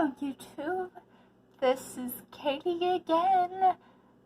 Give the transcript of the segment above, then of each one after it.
Hello YouTube, this is Katie again,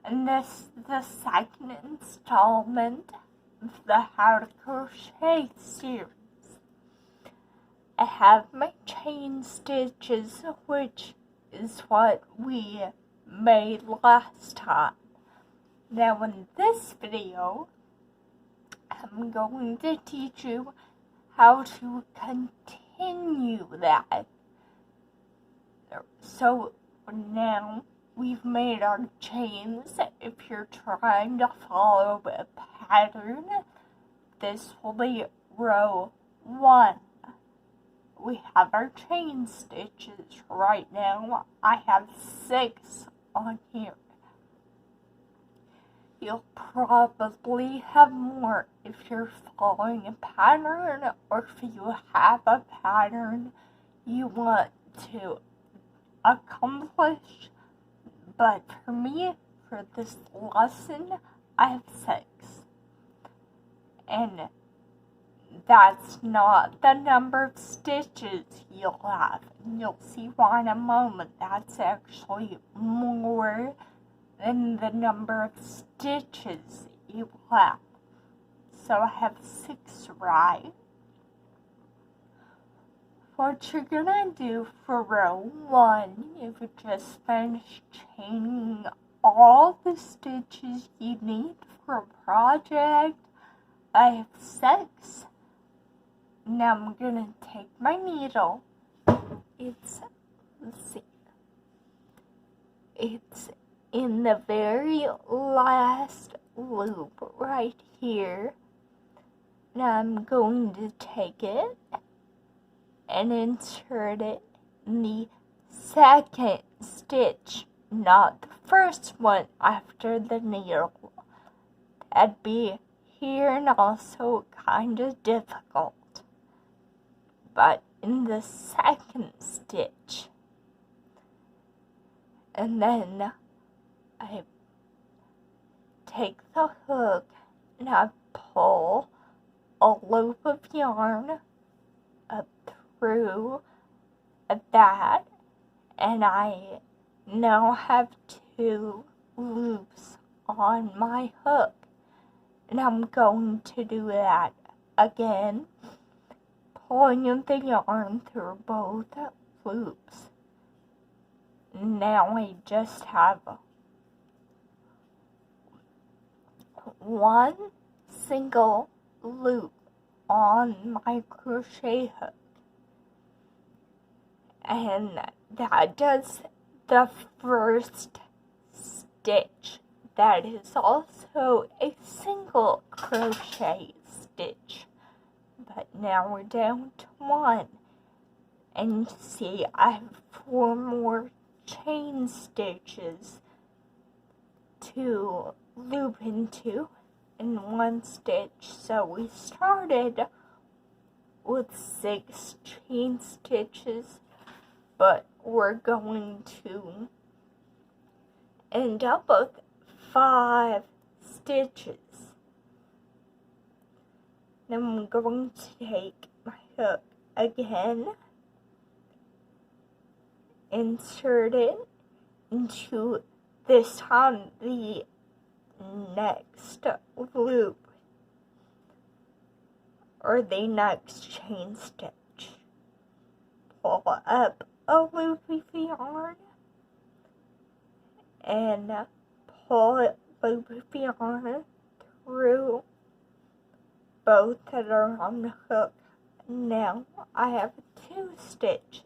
and this is the second installment of the How to Crochet series. I have my chain stitches, which is what we made last time. Now in this video, I'm going to teach you how to continue that. So now we've made our chains. If you're trying to follow a pattern, this will be row 1. We have our chain stitches right now. I have 6 on here. You'll probably have more if you're following a pattern, or if you have a pattern you want to accomplish, but for me, for this lesson, I have 6, and that's not the number of stitches you'll have, and you'll see why in a moment. That's actually more than the number of stitches you will have. So I have 6, right? What you're gonna do for row 1, if you just finish chaining all the stitches you need for a project, I have 6. Now I'm gonna take my needle. Let's see. It's in the very last loop right here. Now I'm going to take it and insert it in the second stitch, not the first one after the needle. That'd be here and also kind of difficult. But in the second stitch, and then I take the hook and I pull a loop of yarn up through that, and I now have 2 loops on my hook, and I'm going to do that again, pulling the yarn through both loops. Now I just have 1 single loop on my crochet hook. And that does the first stitch. That is also a single crochet stitch. But now we're down to 1. And see, I have 4 more chain stitches to loop into in 1 stitch. So we started with 6 chain stitches, but we're going to end up with 5 stitches. Then I'm going to take my hook again, insert it into, this time, the next loop, or the next chain stitch. Pull up a loop of yarn and pull a loop of yarn through both that are on the hook. Now I have 2 stitches.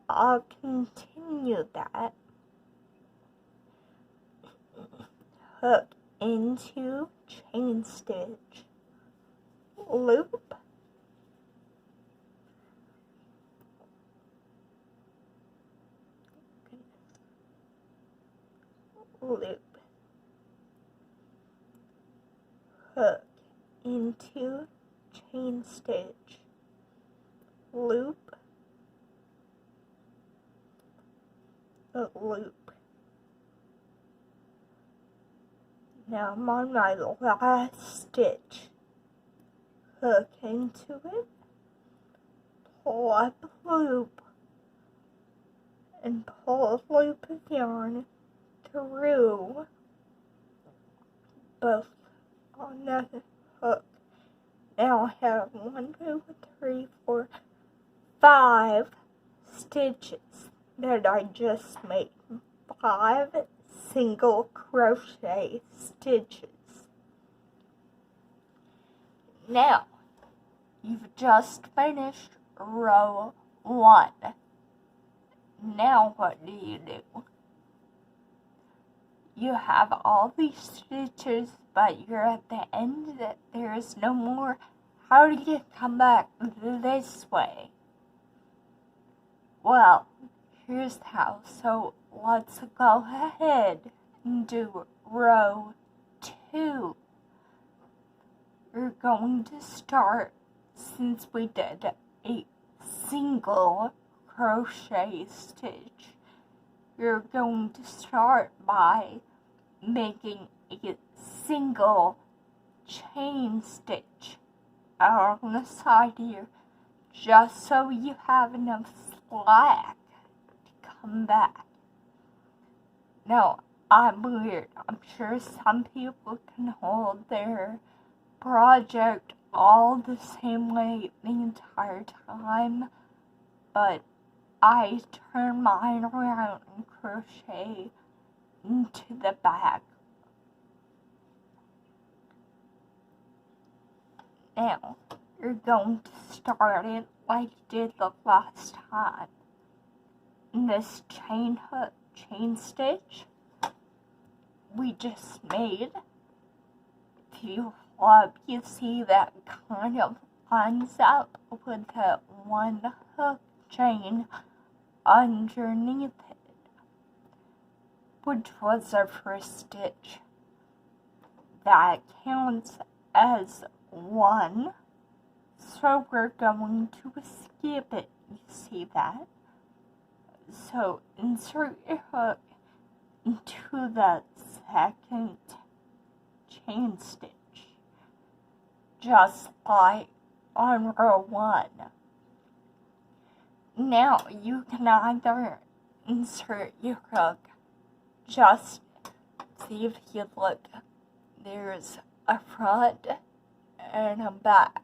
I'll continue that. Hook into chain stitch, loop, loop, hook into chain stitch, loop, loop. Now I'm on my last stitch. Hook into it, pull up a loop, and pull a loop of yarn through both on the hook. Now I have 1, 2, 3, 4, 5 stitches that I just made. 5 single crochet stitches. Now, you've just finished row 1. Now what do? You have all these stitches, but you're at the end that there is no more. How do you come back this way? Well, here's how. So let's go ahead and do row 2. You're going to start, since we did a single crochet stitch, you're going to start by making a single chain stitch out on the side here, just so you have enough slack to come back. Now, I'm weird. I'm sure some people can hold their project all the same way the entire time, but I turn mine around and crochet into the back. Now, you're going to start it like you did the last time. In this chain stitch we just made, if you look, you see that kind of lines up with the 1 hook chain underneath it, which was our first stitch. That counts as 1, so we're going to skip it. You see that? So insert your hook into the second chain stitch, just like on row 1. Now you can either insert your hook, just see if you look, there's a front and a back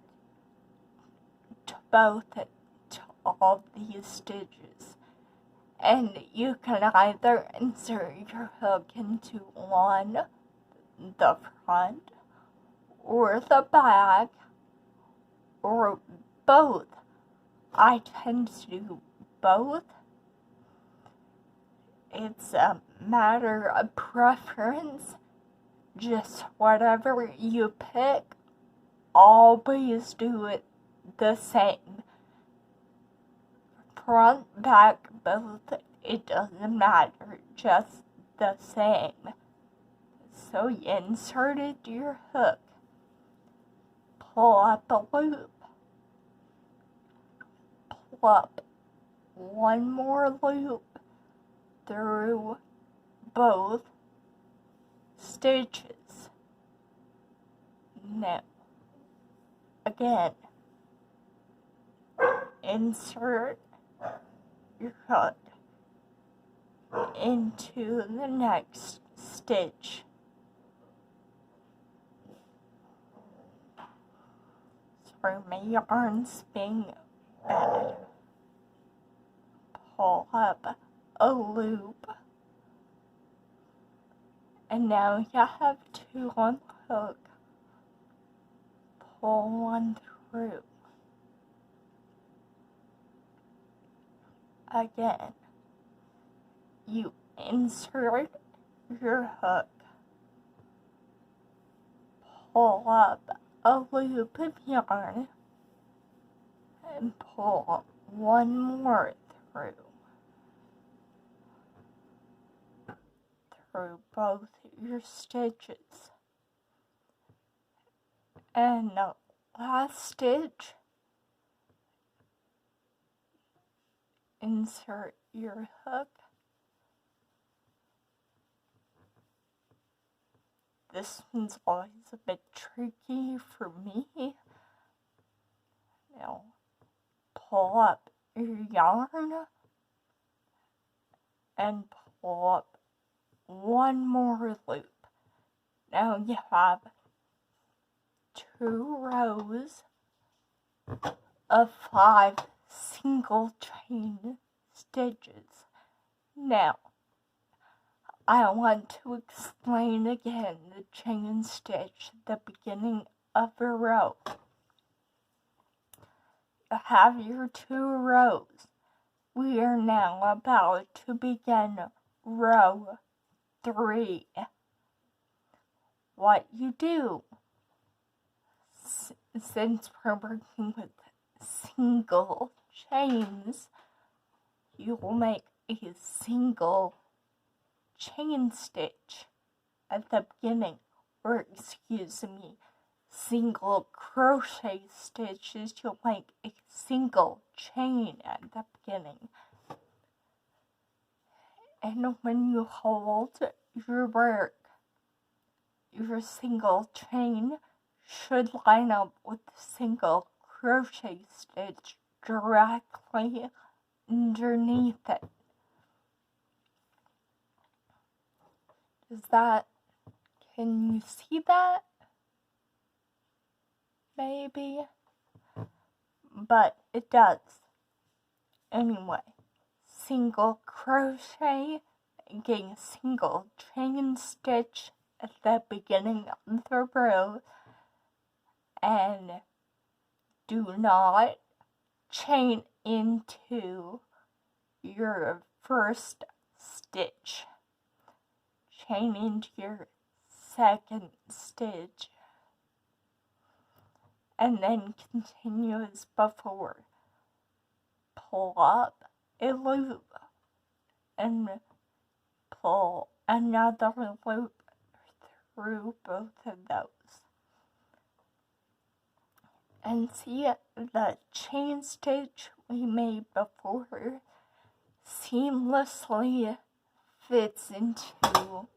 to all these stitches, and you can either insert your hook into one, the front, or the back, or both. I tend to do both. It's a matter of preference. Just whatever you pick, always do it the same. Front, back, both, it doesn't matter, just the same. So you inserted your hook, pull up a loop, pull up one more loop through both stitches. Now, again, insert your hook into the next stitch. Sorry, my yarn's being bad. Pull up a loop, and now you have two on the hook. Pull one through. Again, you insert your hook, pull up a loop of yarn, and pull one more through both your stitches. And the last stitch, insert your hook. This one's always a bit tricky for me. Now, pull up your yarn and pull up one more loop. Now you have 2 rows of 5 single chain stitches. Now, I want to explain again the chain stitch at the beginning of a row. You have your 2 rows. We are now about to begin row 3. What you do, since we're working with single chains, you will make a single chain stitch at the beginning, or excuse me, single crochet stitches. You'll make a single chain at the beginning. And when you hold your work, your single chain should line up with the single crochet stitch directly underneath it. Can you see that? Maybe? But it does. Anyway, single crochet, making a single chain stitch at the beginning of the row, and do not chain into your first stitch. Chain into your second stitch, and then continue as before. Pull up a loop and pull another loop through both of those. And see, the chain stitch we made before seamlessly fits into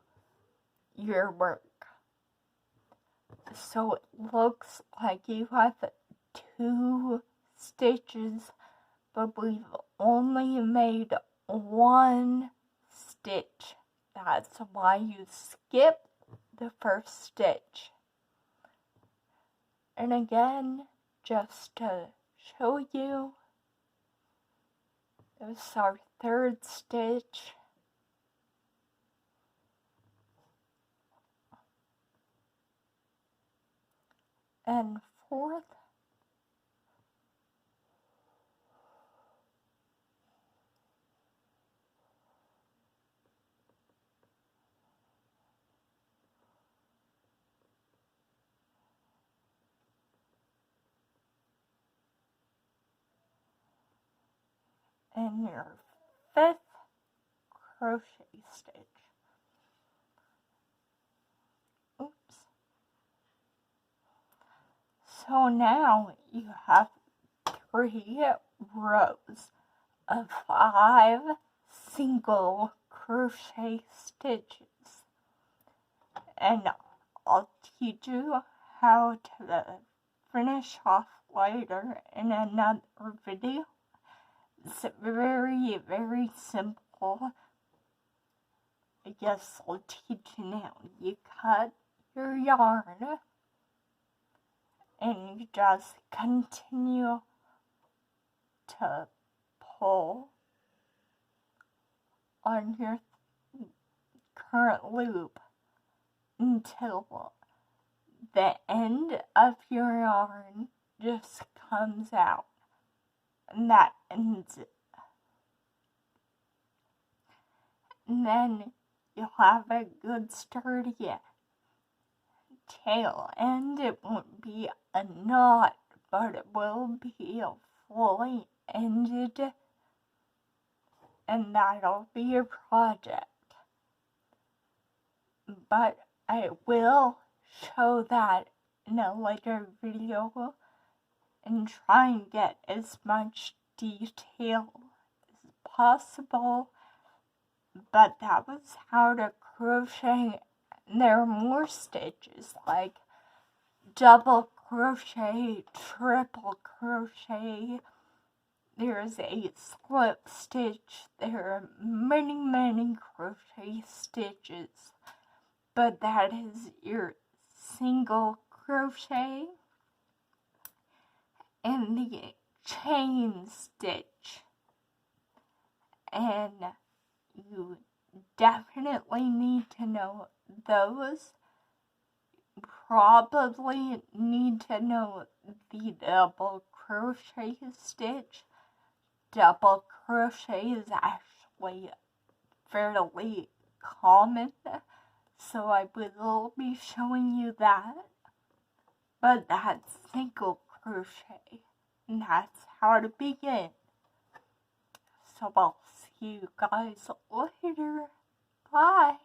your work. So it looks like you have 2 stitches, but we've only made 1 stitch. That's why you skip the first stitch. And again, just to show you, this is our 3rd stitch. And 4th. And your 5th crochet stitch. Oops. So now you have 3 rows of 5 single crochet stitches. And I'll teach you how to finish off later in another video. It's very, very simple. I guess I'll teach you now. You cut your yarn and you just continue to pull on your current loop until the end of your yarn just comes out, and that ends it. And then you'll have a good sturdy tail, and it won't be a knot, but it will be fully ended, and that'll be your project. But I will show that in a later video and try and get as much detail as possible. But that was how to crochet. There are more stitches like double crochet, triple crochet, there's a slip stitch, there are many crochet stitches, but that is your single crochet, and the chain stitch, and you definitely need to know those. Probably need to know the double crochet stitch. Double crochet is actually fairly common, so I will be showing you that. But that's single crochet, and that's how to begin. So I'll see you guys later. Bye.